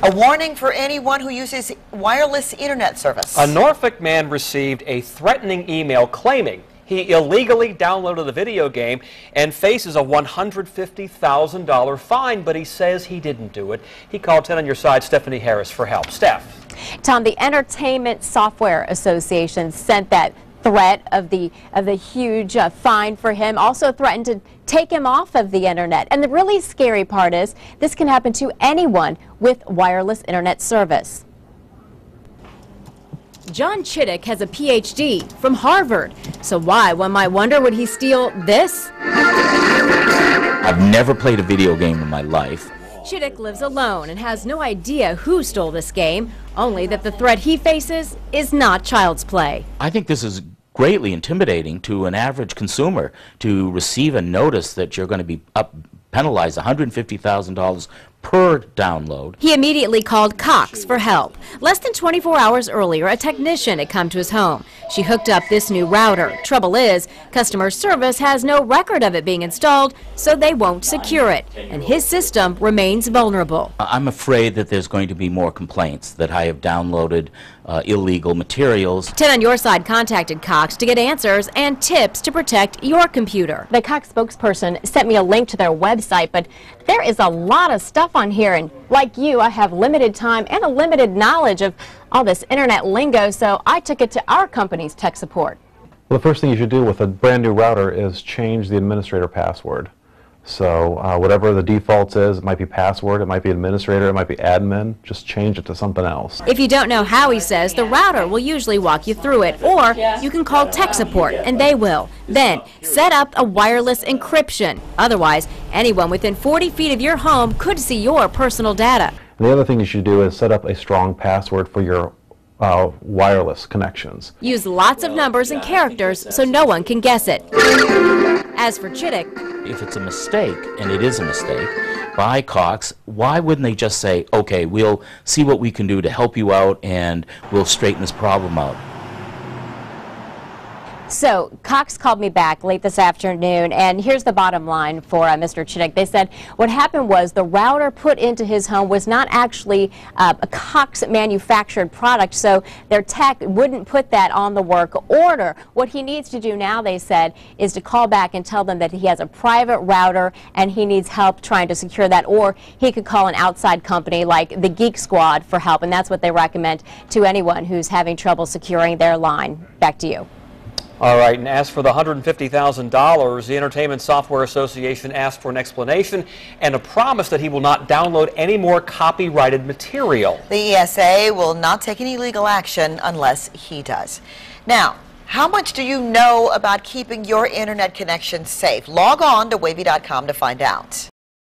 A warning for anyone who uses wireless internet service. A Norfolk man received a threatening email claiming he illegally downloaded the video game and faces a $150,000 fine, but he says he didn't do it. He called 10 on Your Side Stephanie Harris for help. Steph. Tom, the Entertainment Software Association sent that threat of the huge fine for him, also threatened to take him off of the internet. And the really scary part is this can happen to anyone with wireless internet service. John Chittick has a PhD from Harvard. So why, one might wonder, would he steal this? I've never played a video game in my life. Chittick lives alone and has no idea who stole this game, only that the threat he faces is not child's play. I think this is greatly intimidating to an average consumer to receive a notice that you're going to be penalized $150,000 per download. He immediately called Cox for help. Less than 24 hours earlier, a technician had come to his home. She hooked up this new router. Trouble is, customer service has no record of it being installed, so they won't secure it, and his system remains vulnerable. I'm afraid that there's going to be more complaints that I have downloaded illegal materials. 10 on Your Side contacted Cox to get answers and tips to protect your computer. The Cox spokesperson sent me a link to their website, but there is a lot of stuff on here, and like you, I have limited time and a limited knowledge of all this internet lingo, so I took it to our company's tech support. Well, the first thing you should do with a brand new router is change the administrator password. So whatever the default is, it might be password, it might be administrator, it might be admin, just change it to something else. If you don't know how, he says, the router will usually walk you through it, or you can call tech support and they will. Then set up a wireless encryption. Otherwise, anyone within 40 feet of your home could see your personal data. And the other thing you should do is set up a strong password for your wireless connections. Use lots of numbers and characters so no one can guess it. As for Chittick, if it's a mistake, and it is a mistake, by Cox, why wouldn't they just say, okay, we'll see what we can do to help you out and we'll straighten this problem out? So Cox called me back late this afternoon, and here's the bottom line for Mr. Chittick. They said what happened was the router put into his home was not actually a Cox manufactured product, so their tech wouldn't put that on the work order. What he needs to do now, they said, is to call back and tell them that he has a private router and he needs help trying to secure that, or he could call an outside company like the Geek Squad for help, and that's what they recommend to anyone who's having trouble securing their line. Back to you. All right, and as for the $150,000, the Entertainment Software Association asked for an explanation and a promise that he will not download any more copyrighted material. The ESA will not take any legal action unless he does. Now, how much do you know about keeping your internet connection safe? Log on to wavy.com to find out.